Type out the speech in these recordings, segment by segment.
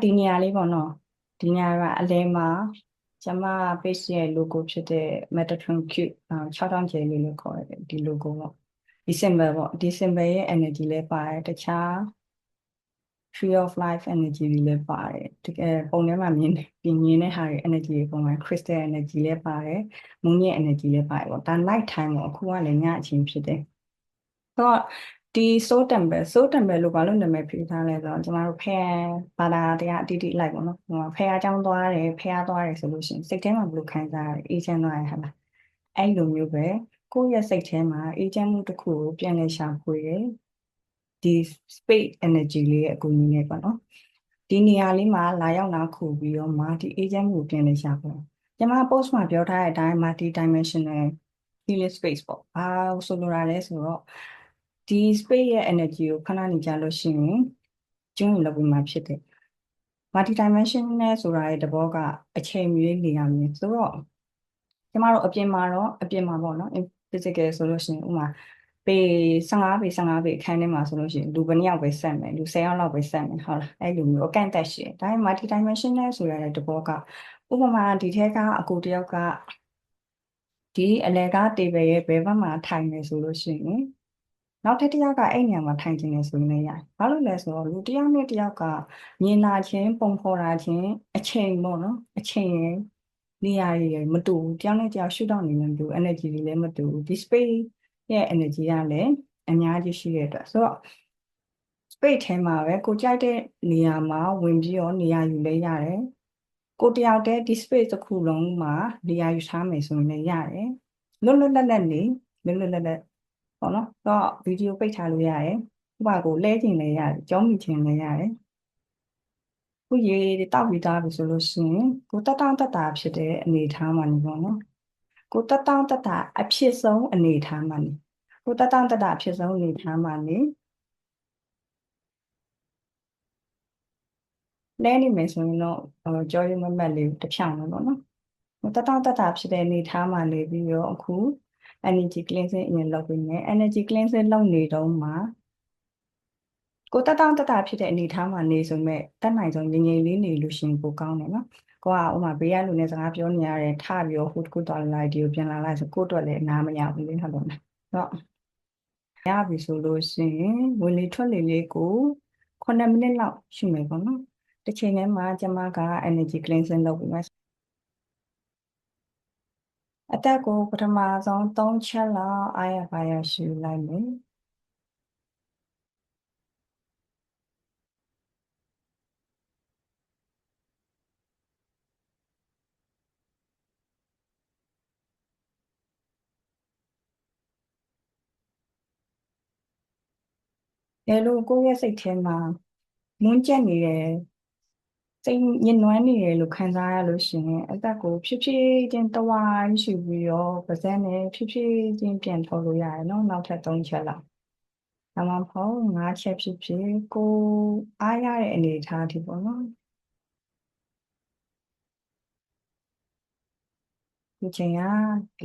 ဒီနေရာလေးပေါ့နော်ဒီနေရာကအလဲမှာကျမ page ရဲ့ logo ဖြစ်တဲ့ Metatron Cube 6000ကျယ်လေးလို့ခေါ်တယ်ဒီ logo ပေါ့ဒီ symbol ပေါ့ဒီ symbol ရဲ့ energy လဲပါတယ်တခြား tree of life energy တွေလည်းပါတယ်တကယ်ပုံထဲမှာမြင်တဲ့ဟာတွေ energy တွေပုံမှန် crystal energy လည်းပါတယ်မုန်းရဲ့ energy လည်းပါတယ်ပေါ့ဒါ night time ပေါ့အခုကလည်းညအချိန်ဖြစ်တယ်တော့ဒီ soul temple လို့ဘာလို့နာမည်ပေးထားလဲဆိုတော့ကျမတို့ဖះဘာသာတရားအတိအကျလိုက်ပေါ့နော်ဟိုဖះအကြောင်းသွားတယ်ဖះသွားတယ်ဆိုလို့ရှိရင်စိတ်ထဲမှာဘယ်လိုခံစားရလဲအေးချမ်းသွားရဟလားအဲ့လိုမျိုးပဲကိုယ့်ရဲ့စိတ်ထဲမှာအေးချမ်းမှုတစ်ခုကိုပြန်လည်ရှာဖွေတယ်ဒီ space energy လေးရဲ့အကူအညီနဲ့ပေါ့နော်ဒီနေရာလေးမှာလာရောက်လာခုပြီးတော့မှဒီအေးချမ်းမှုကိုပြန်လည်ရှာဖွေကျမ post မှာပြောထားတဲ့အတိုင်း multi dimensional healing space ပေါ့ဘာဆိုလိုတာလဲဆိုတော့ဒီ space ရဲ့ energy ကိုခဏနေကြလို့ရှိရင်ကျွန်းလောက်ပြီးမှဖြစ်တယ် multi dimensional ဆိုတာရဲ့သဘောကအချိန်မျိုးနေရာမျိုးဆိုတော့ကျမတို့အပြင်မှာပေါ့နော် physical ဆိုလို့ရှိရင်ဥမာပေ15ပေ15ပေအခန်းထဲမှာဆိုလို့ရှိရင်လူဘယ်နှစ်ယောက်ပဲဆက်မယ်လူ10ယောက်လောက်ပဲဆက်မယ်ဟုတ်လားအဲ့လိုမျိုးအကန့်အသတ်ရှိတယ်ဒါပေမဲ့ multi dimensional ဆိုရတဲ့သဘောကဥပမာဒီထဲကအကူတယောက်ကဒီအလဲကား table ရဲ့ဘယ်ဘက်မှာထိုင်နေဆိုလို့ရှိရင်နောက်ထပ်တစ်ယောက်ကအဲ့နေရာမှာထိုင်နေတယ်ဆိုရင်လည်းရတယ်။ဘာလို့လဲဆိုတော့လူတစ်ယောက်နဲ့တစ်ယောက်ကမြင်လာခြင်းပုံဖော်တာခြင်းအချိန်ပေါ့နော်။အချိန်ရယ်နေရာရယ်မတူဘူး။တစ်ယောက်နဲ့တစ်ယောက်ရှုထောင့်နေလည်းမတူဘူး energy တွေလည်းမတူဘူး။ဒီ space ရဲ့ energy ကလည်းအများကြီးရှိတဲ့အတွက်ဆိုတော့ space ထဲမှာပဲကိုကြိုက်တဲ့နေရာမှာဝင်ပြီးတော့နေရာယူလဲရတယ်။ကိုတယောက်တည်းဒီ space တစ်ခုလုံးမှာနေရာယူထားမယ်ဆိုရင်လည်းရတယ်။လွတ်လွတ်လပ်လပ်နေလွတ်လွတ်လပ်လပ်ပေါ့နော်တော့ဗီဒီယိုပိတ်ထားလို့ရတယ်ဥပမာကိုလဲကျင်လည်းရတယ်ကြောင်းမိချင်လည်းရတယ်ခုရေတောက်ပြီးသားပြီဆိုလို့ရှိရင်ကိုတက်တောင့်တက်တာဖြစ်တဲ့အနေအထားမှာနေပေါ့နော်ကိုတက်တောင့်တက်တာအဖြစ်ဆုံးအနေအထားမှာနေကိုတက်တောင့်တက်တာအဖြစ်ဆုံးအနေအထားမှာနေလဲနေမယ်ဆိုရင်တော့ကြောရုံမမတ်လေးတစ်ဖြောင်းလို့ပေါ့နော်ကိုတက်တောင့်တက်တာဖြစ်တဲ့အနေအထားမှာနေပြီးတော့အခု energy cleansing အရင်လုပ်ပြီးမယ် energy cleansing လုပ်နေတော့မှကိုတက်တောင့်တက်တာဖြစ်တဲ့အနေအထားမှာနေဆိုမဲ့တက်နိုင်ဆုံးငြိမ်ငြိမ်လေးနေလို့ရှိရင်ပိုကောင်းတယ်နော်ကိုကဥမာဘေးကလူနဲ့စကားပြောနေရတယ်ထပြီးတော့ဟိုတကူတော်လိုက်ဒီကိုပြန်လာလိုက်ဆိုကိုအတွက်လည်းအနားမရဘူးလေဟုတ်တယ်နော်တော့ရပြီဆိုလို့ရှိရင်ဝင်လေထွက်လေလေးကို9မိနစ်လောက်ရှိမယ်ပေါ့နော်တစ်ချိန်တည်းမှာကျမက energy cleansing လုပ်ပြီးမှအသက်ကိုပထမဆုံး3ချက်လောက်အားရပါရရှူလိုက်မယ်အဲလိုကိုယ့်ရဲ့စိတ်ထဲမှာမွန်းကျက်နေတယ်စိတ်ညစ်နွမ်းနေတယ်လို့ခံစားရလို့ရှိရင်အသက်ကိုဖြည်းဖြည်းချင်းတဝိုင်းရှူပြီးတော့ပါးစပ်နဲ့ဖြည်းဖြည်းချင်းပြန်ထုတ်လို့ရတယ်နော်နောက်ထပ်3ချက်လောက်ဒါမှမဟုတ်5ချက်ဖြစ်ဖြစ်ကိုအားရတဲ့အနေအထားဒီပေါ့နော်ဒီချိန်က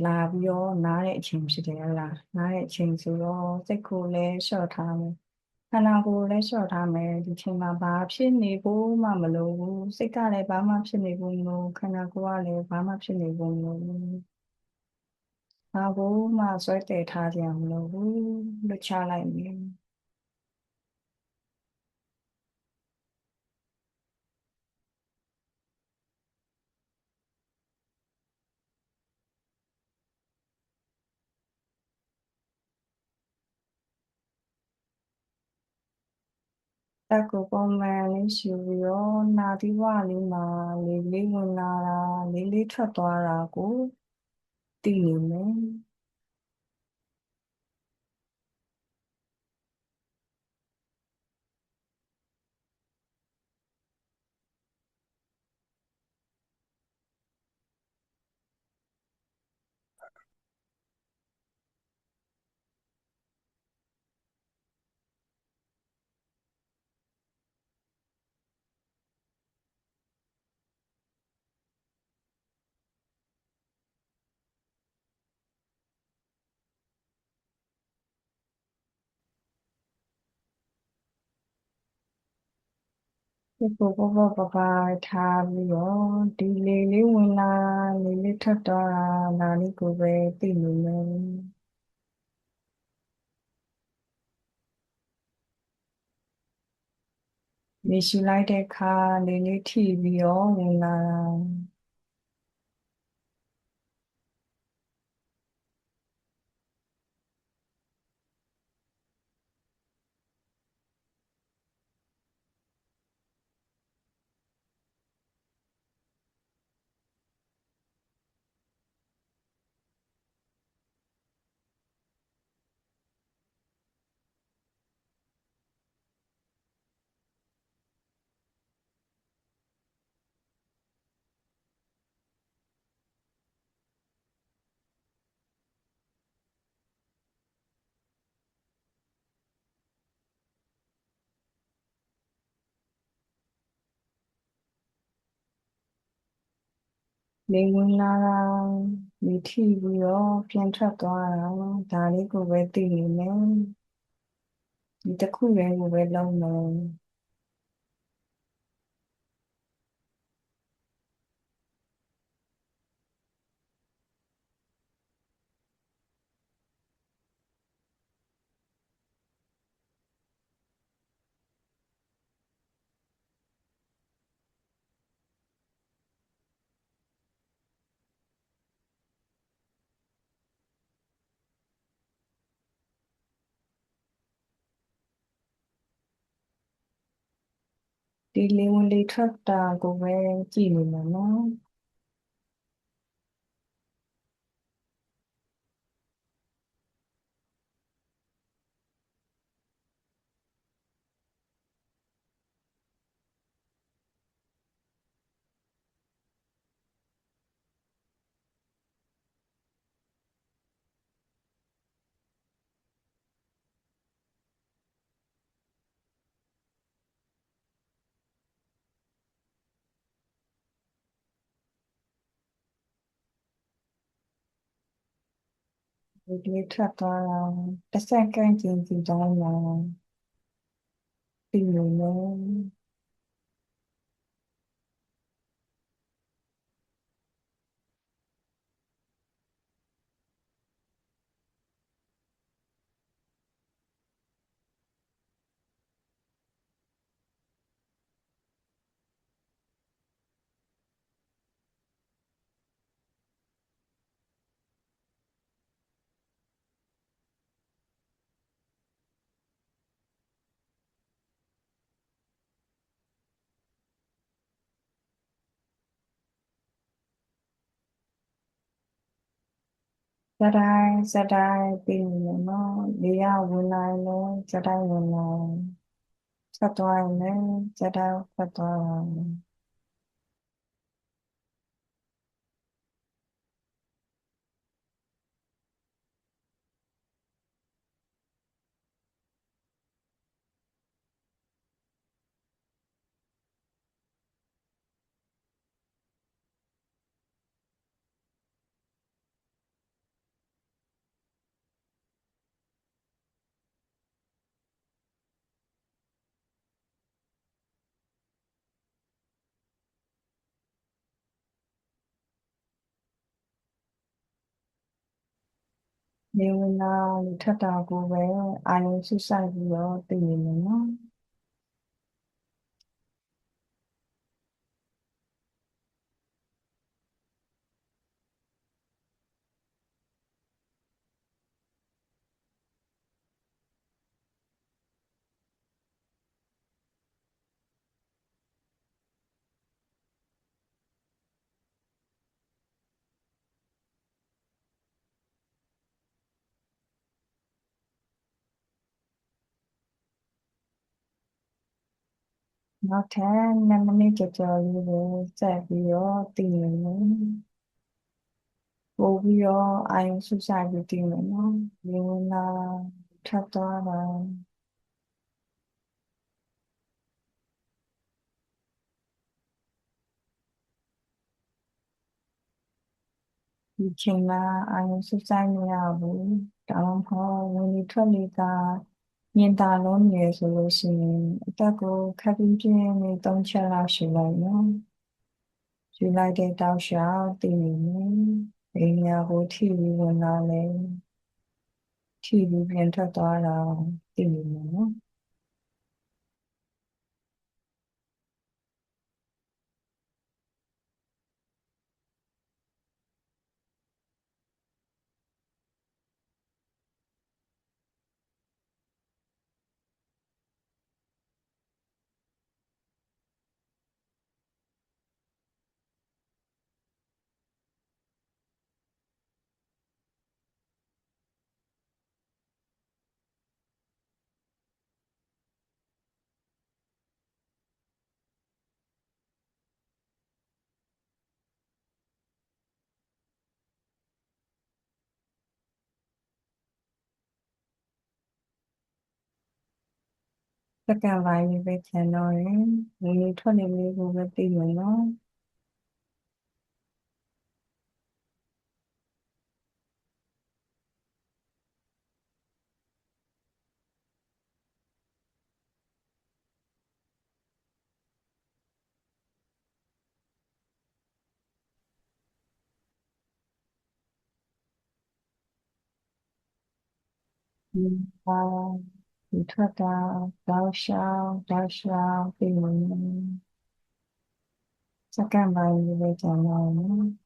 လာပြီးတော့နားတဲ့အချိန်ဖြစ်တယ်ဟလားနားတဲ့အချိန်ဆိုတော့စိတ်ကိုလည်းလျှော့ထားမယ်ခန္ဓာကိုယ်လည်းလျှော့ထားမယ်ဒီချိန်မှာဘာဖြစ်နေဖို့မှမလိုဘူးစိတ်ကလည်းဘာမှဖြစ်နေဖို့မလိုခန္ဓာကိုယ်ကလည်းဘာမှဖြစ်နေဖို့မလိုဘာကိုမှဆွဲတည်ထားကြမလိုဘူးလွတ်ချလိုက်မယ်တက်ကိုပုံမှန်လေးရှူပြီးတော့နာသီးဝလေးမှာလေးလေးဝင်လာတာလေးလေးထွက်သွားတာကိုသိနေမယ် ကိုပေါ့ပေါ့ပပထားပြီးတော့ဒီလေလေးဝင်လာလေလေးထွက်တော့တာဒါလေးကိုပဲသိနေမယ်လေရှူလိုက်တဲ့အခါလေလေးထိပြီးတော့ဝင်လာတာလေဝင်လာတာလေထိပြီးတော့ပြန်ထွက်သွားတာဒါလေးကိုပဲသိနေမယ်ဒီတစ်ခုပဲကိုပဲလုံးမယ်ဒီလေဝင်လေထွက်တာကိုပဲကြည့်နေမယ်နော် ဒီလေးထွက်သွားတာတစ်စက္ကန့်ချင်းစီတိုင်းမှာပြီးနေလို့ဇာတိုင်းပြီးနေလို့နော်လေရဝင်လာရင်လည်းဇာတိုင်းဝင်လာဆက်သွားရင်လည်းဇာတိုင်းဆက်သွားတာလေဝင်လာလေထွက်တာကိုပဲအာရုံစိုက်ပြီးတော့သိနေမယ်နော်နောက်ထပ်2 မိနစ်ကျော်လေးပဲစက်ပြီးတော့သိနေမယ်ပို့ပြီးတော့အာရုံစိုက်ပြီးသိနေမယ်နော်လေဝင်လာထွက်သွားတာ ဒီချိန်မှာအာရုံစူးစိုက်နေရဘူးဒါမှမဟုတ်ဝင်လေထွက်လေက မြင်သာလုံးငယ်ဆိုလို့ရှိရင်အသက်ကိုခပ်ပြင်းပြင်းနဲ့၃ချက်လောက်ရှူလိုက်နော်ရှူလိုက်တဲ့တောက်လျှောက်တည်နေမယ်အိမ်ညာကိုထိပြီးဝင်လာလဲထိပြီးပြန်ထွက်သွားတာတည်နေမယ်နော်စက္ကန့်ပိုင်းလေးပဲကျန်တော့ရင်ဝင်ထွက်နေလေးကိုပဲသိမယ်နော်ပါဒီထွက်တာတောက်လျှောက်သိနေမယ်စက္ကန့်ပိုင်းလေးပဲကျန်တော့ရင်နော်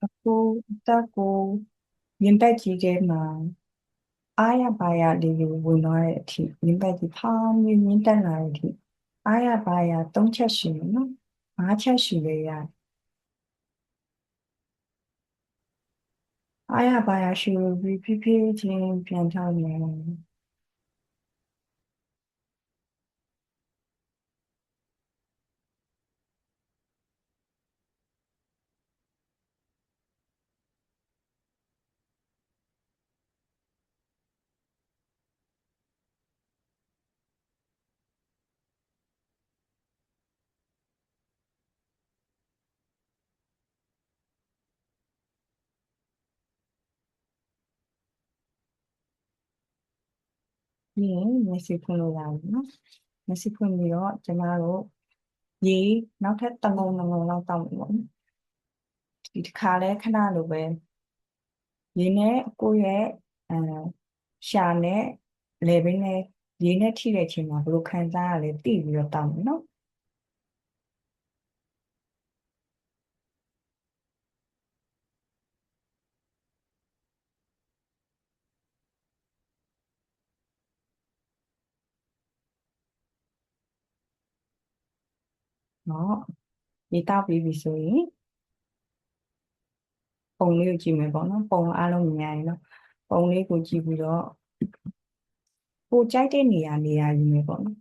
အခုအသက်ကိုရင်ပတ်ကြီးထဲမှာအားရပါရလေးကိုဝင်သွားတဲ့အထိရင်ပတ်ကြီးဖောင်းပြီးမြင့်တက်လာတဲ့အထိအားရပါရ၃ချက်ရှိမယ်နော်၅ချက်ရှိလေရတယ်အားရပါရရှိပြီးဖြည်းဖြည်းချင်းပြန်ထောက်မယ်ပြီးရင်မျက်စိဖွင့်လို့ရတယ်နော်မျက်စိဖွင့်ပြီးတော့ကျမတို့ရေနောက်ထပ်တစ်လုံးလောက်တောက်မယ်ပေါ့နော်ဒီတစ်ခါလဲခဏလိုပဲရေနဲ့ကိုယ့်ရဲ့အဲရှာနဲ့လေဘင်းနဲ့ရေနဲ့ထိတဲ့အချိန်မှာဘယ်လိုခံစားရလဲသိပြီးတော့တောက်မယ်နော်နော်ရေတောက်ပြီးပြီဆိုရင်ပုံလေးကိုကြည့်မယ်ပေါ့နော်ပုံအားလုံးမြင်ရရင်တော့ပုံလေးကိုကြည့်ပြီးတော့ကိုကြိုက်တဲ့နေရာယူမယ်ပေါ့နော်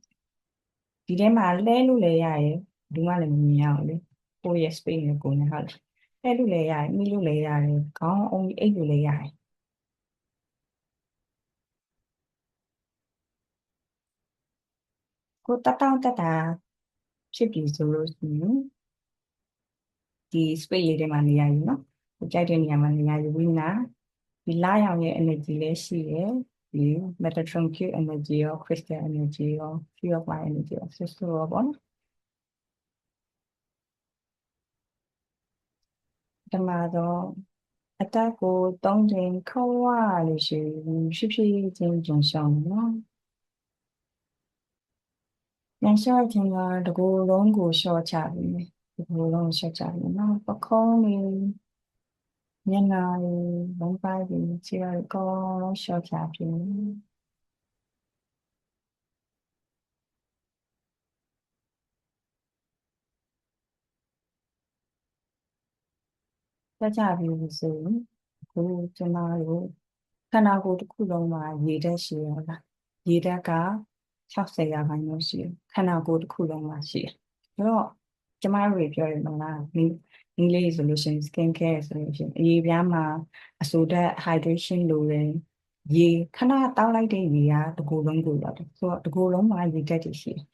ဒီထဲမှာလဲလို့လည်းရတယ်ဘူးမှလည်းမမြင်ရအောင်လေကိုယ့်ရဲ့ space နဲ့ကိုယ်နဲ့ဟုတ်လားလဲလို့လည်းရတယ်မိလို့လည်းရတယ်ခေါင်းအုံးအိတ်လို့လည်းရတယ်ကိုတတောင့်တတာဖြစ်ပြီဆိုလို့ရှိရင်ဒီ space လေးထဲမှာနေရာယူနော်ကိုကြိုက်တဲ့နေရာမှာနေရာယူပြီးနာဒီလရောင်ရဲ့ energy လည်းရှိရယ်ဒီ Metatron Q energy ရော Crystal energy ရော Free of Mind energy ရောဆွဆွရောပေါ့နော်ဒီမှာတော့အတက်ကို3ချိန်ခေါ်ရလို့ရှိရင်ဖြည်းဖြည်းချင်းကြုံရှောင်းနော်ညလျှော့ခြင်းကတကူလုံးကိုလျှော့ချပြီးမယ်တကူလုံးကိုလျှော့ချပြီးနော်ပခုံးလေးမျက်နှာလေးဘုံပိုင်းပြီးခြေရအကောလုံးလျှော့ချပြီးလျှော့ချပြီးဆိုရင်အခုကျမတို့ခန္ဓာကိုယ်တစ်ခုလုံးမှာရေဓာတ်ရှိရလားရေဓာတ်က60%ရှိတယ်ခန္ဓာကိုယ်တစ်ခုလုံးမှာရှိတယ်အဲ့တော့ ကျမတို့တွေပြောရမလားနည်းလေးဆိုလို့ရှိရင် skin care ဆိုလို့ရှိရင်အရေပြားမှာအဆိုဓာတ် hydration လိုတယ်ရေခဏတောက်လိုက်တဲ့ရေကတစ်ကိုယ်လုံးကိုရတယ်ဆိုတော့တစ်ကိုယ်လုံးမှာရေဓာတ်တွေရှိတယ်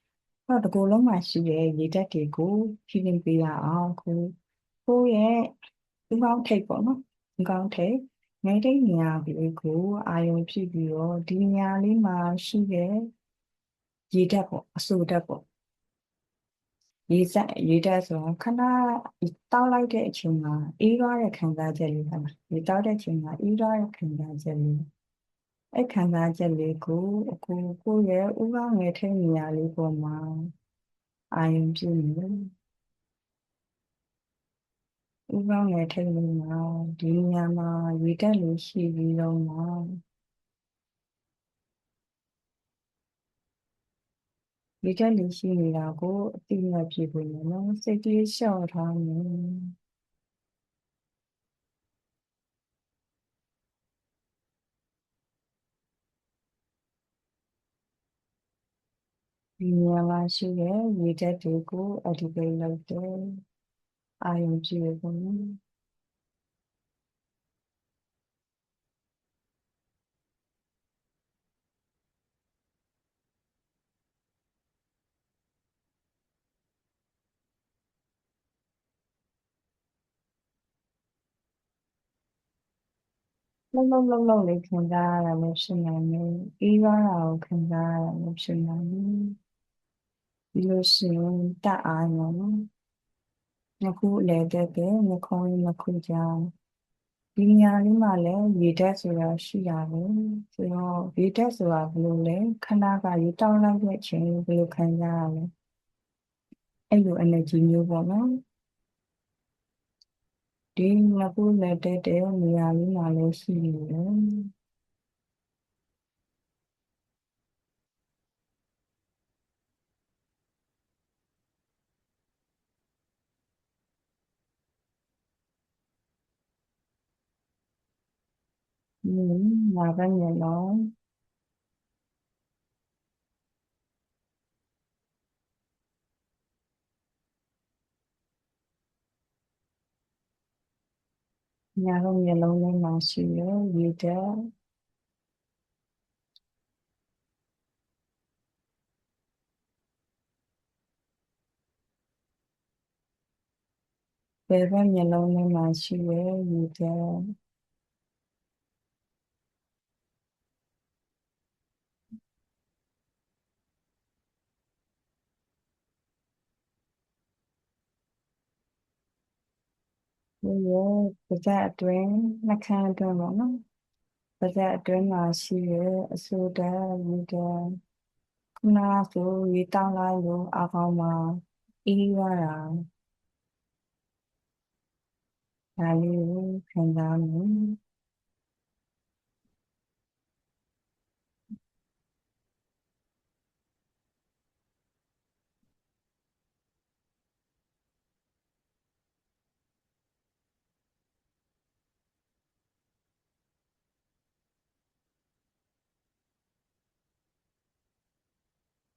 အဲ့တော့တစ်ကိုယ်လုံးမှာရှိတဲ့ရေဓာတ်တွေကိုဖြည့်တင်ပေးရအောင်ကိုယ့်ရဲ့ဥကောင်းထိပ်ပေါ့နော်ဥကောင်းထိပ်ငယ်တိတ်နေရာလေးကိုအာရုံပြုပြီးတော့ဒီနေရာလေးမှာရှိတဲ့ရေဓာတ်ပေါ့အဆိုဓာတ်ပေါ့ရေဓာတ်ဆိုတော့ခဏတောက်လိုက်တဲ့အချိန်မှာအေးသွားတဲ့ခံစားချက်လေးပါရေတောက်တဲ့အချိန်မှာအေးသွားတဲ့ခံစားချက်လေးအဲ့ခံစားချက်လေးကိုကိုယ့်ရဲ့ဥကောင်းငယ်ထိပ်နေရာလေးပေါ်မှာအာရုံပြုနေဥကောင်းငယ်ထိပ်လေးမှာဒီနေရာမှာရေဓာတ်လေးရှိပြီးတော့မှရေဓာတ်လေးရှိနေတာကိုအသိအမှတ်ပြုဖို့နော်စိတ်ကလေးလျှော့ထားမယ်ဒီနေရာမှာရှိတဲ့ရေဓာတ်တွေကို activate လုပ်တယ်အာရုံပြုရပေါ့နော်လုံးလေးခံစားရတာလည်းဖြစ်နိုင်တယ်အေးသွားတာကိုခံစားရတာလည်းဖြစ်နိုင်တယ်ဒီလိုရှိရင်တတ်အားနော်နှစ်ခုအလဲတက်တဲ့နှာခေါင်းနှစ်ခုကြားဒီနေရာလေးမှာလည်းရေဓာတ်ဆိုတာရှိရတယ်ဆိုတော့ရေဓာတ်ဆိုတာဘယ်လိုလဲခဏကရေတောင်းလိုက်တဲ့အချိန်ဘယ်လိုခံစားရလဲအဲ့လို energy မျိုးပေါ့နော်ဒီနှစ်ခုလဲတက်တဲ့နေရာလေးမှာလည်းရှိနေတယ်ညာဘက်မျက်လုံးညာဘက်မျက်လုံးလေးမှာရှိရရေဓာတ်ဘယ်ဘက်မျက်လုံးလေးမှာရှိရရေဓာတ်ဒီရဲ့ပါးစပ်အတွင်းနှာခမ်းအတွင်းပေါ့နော်ပါးစပ်အတွင်းမှာရှိရအဆိုဓာတ်ရေဓာတ်ခုနကဆိုရေတောင်းလိုက်လို့အကောင်မှာအေးရတာဒါလေးကိုခံစားမယ်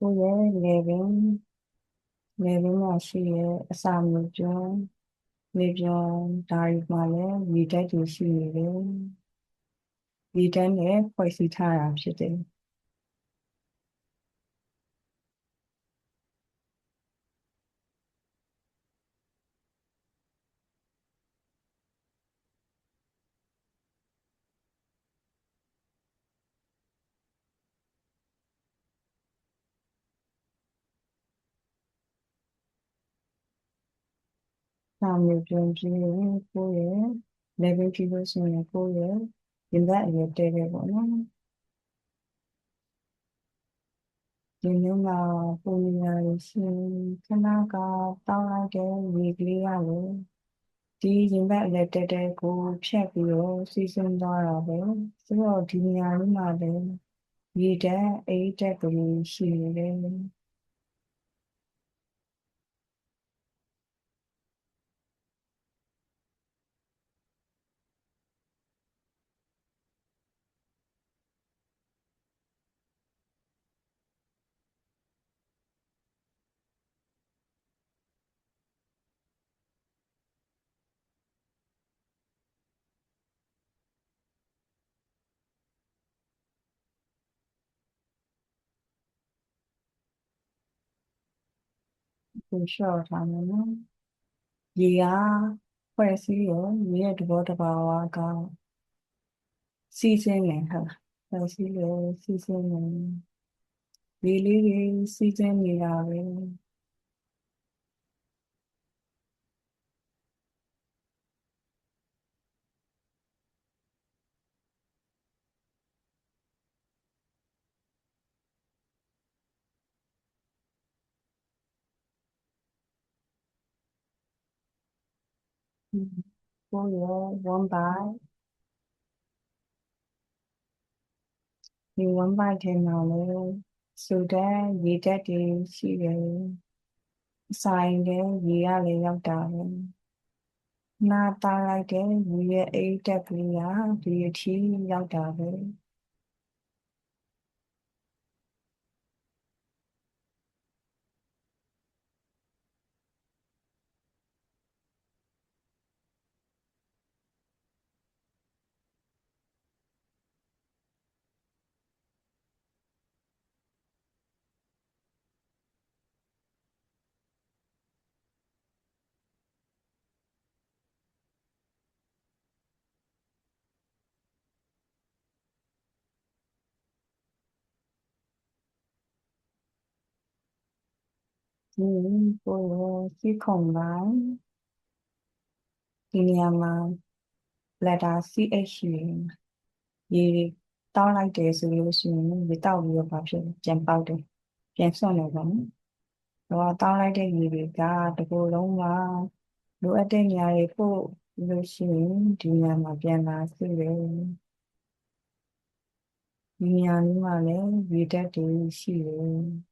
ကိုယ့်ရဲ့လေပင်မှာရှိရအစာမျိုးကျွန်းလေပြွန်ဒါတွေမှာလည်းရေဓာတ်တွေရှိနေတယ်ရေဓာတ်နဲ့ဖွဲ့စည်းထားတာဖြစ်တယ်စာမျိုးကျွန်းပြီးရင်ကိုယ့်ရဲ့လေပင်ပြီးလို့ရှိရင်ကိုယ့်ရဲ့ရင်ဘတ်အရွယ်တဲတယ်ပေါ့နော်ဒီမျိုးမှာပုံရရှင်ခဏကတောင်းလိုက်တဲ့ရေကလေးရလို့ဒီရင်ဘတ်အရွယ်တဲတဲကိုဖြတ်ပြီးတော့စီးဆင်းသွားတာပဲဆိုတော့ဒီနေရာလေးမှာလည်းရေဓာတ်အိတ်ဓာတ်ကလေးရှိနေတယ် ကိုလျှော့ထားမယ်နော်ရေကဖွဲ့စည်းရောရေရဲ့သဘောတဘာဝကစီးစင်းနေဟုတ်လားဖွဲ့စည်းရောစီးစင်းနေရေလေးတွေစီးစင်းနေတာပဲကိုရော1 by ဒီ1 by ထဲမှာလည်းဆိုတဲ့ရေဓာတ်တွေရှိတယ်အဆိုင်လည်းရေရလည်းရောက်တာပဲနာတားလိုက်တဲ့ရေရဲ့အိတ်တက်ကလေးကဒီအထိရောက်တာပဲဒီကိုရောစီခုံပိုင်းဒီနေရာမှာ letter CH ရေတောင်းလိုက်တယ်ဆိုလို့ရှိရင်ရေတောက်ပြီးတော့ဘာဖြစ်လဲပြန်ပေါက်တယ်ပြန်ဆွန့်တယ်ပေါ့နော်တော့တောင်းလိုက်တဲ့ရေတွေကတကူလုံးမှာလိုအပ်တဲ့နေရာတွေပို့လို့ရှိရင်ဒီနေရာမှာပြန်လာစီတယ်ဒီနေရာလေးမှာလည်းရေဓာတ်တွေရှိတယ်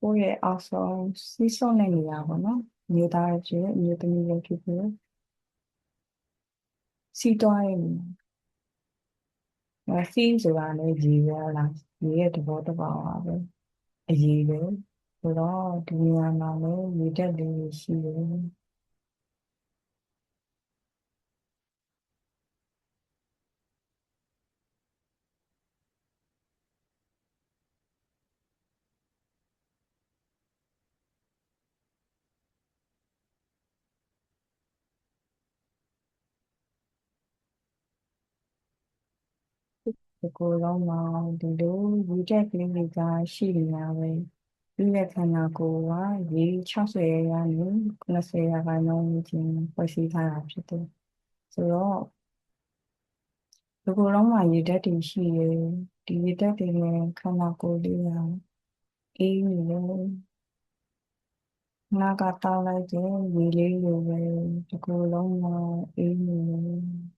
ကိုယ့်ရဲ့အောက်ဆုံးစီးဆုံးတဲ့နေရာပေါ့နော်မြေသားရဲ့ဖြစ်မြေသမီးရဲ့ဖြစ်ဖြစ်စီးသွားရဲ့နေရာစီးဆိုတာလည်းရေပဲလားရေရဲ့သဘောတဘာဝပဲအရေးပဲဆိုတော့ဒီနေရာမှာလည်းရေဓာတ်လေးရှိတယ်ဒီကိုယ်လုံးမှာဒီလိုရေဓာတ်ကလေးတွေကရှိနေတာပဲပြီးတဲ့ခန္ဓာကိုယ်ကရေ60ရာခိုင်နှုန်း90ရာခိုင်နှုန်းချင်းဖွဲ့စည်းထားတာဖြစ်တယ်ဆိုတော့ဒီကိုယ်လုံးမှာရေဓာတ်တွေရှိတယ်ဒီရေဓာတ်တွေနဲ့ခန္ဓာကိုယ်လေးကအေးနေတယ်နာကတောက်လိုက်တဲ့ရေလေးလိုပဲဒီကိုယ်လုံးမှာအေးနေတယ်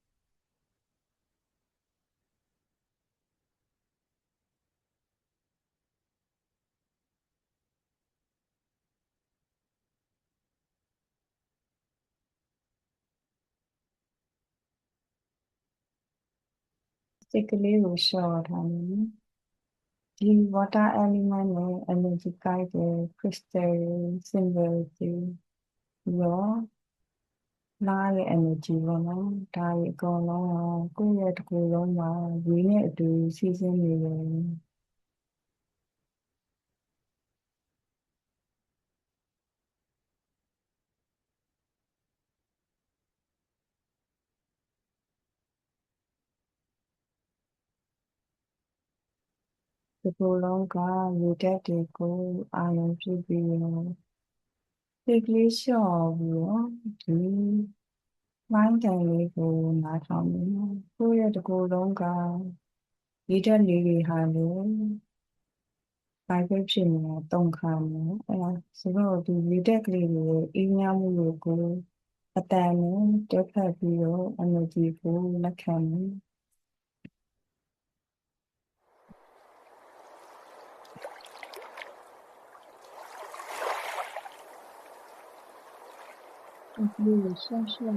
စိတ်ကလေးကိုလျှော့ထားတယ်ဒီ water element နဲ့ energy ကိုက်တဲ့ crystal symbol တွေရောနားရဲ့ energy ပေါ့နော်ဒါကြီးအကုန်လုံးကကိုယ့်ရဲ့တစ်ခုလုံးမှာရင်းနဲ့အတူစီးဆင်းနေတယ်တစ်ခုလုံးကရေဓာတ်တွေကိုအာရုံပြုပြီးတော့စိတ်ကလေးလျှော့ပြီးတော့ဒီမိုင်းတန်လေးကိုနားထောင်နေကိုယ့်ရဲ့တစ်ခုလုံးကရေဓာတ်လေးတွေဟာလည်းvibrate ဖြစ်နေတာတုံ့ခါနေအဲ့ဒါဆိုတော့ဒီရေဓာတ်ကလေးတွေရဲ့အေးမြမှုကိုအတန်နဲ့တွဲဖက်ပြီးတော့ energy ကိုလက်ခံတယ်是像是我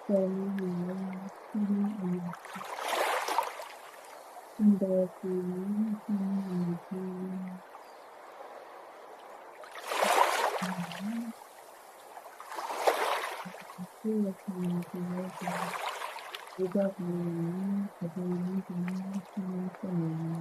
在你们听的是这个可能一个可能可能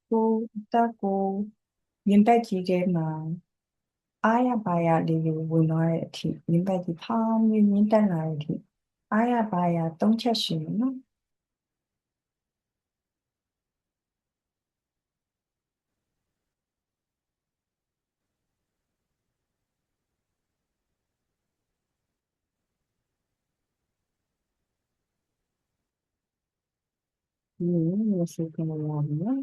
ကိုတက်ကိုရင်ပတ်ကြီးထဲမှာအားရပါရလေးတွေဝင်သွားတဲ့အထိရင်ပတ်ကြီးဖောင်းပြီးမြင့်တက်လာတဲ့အထိအားရပါရ၃ချက်ရှိတယ်နော်ဒီလိုမျိုးစိတ်ကလေးရပြီနော်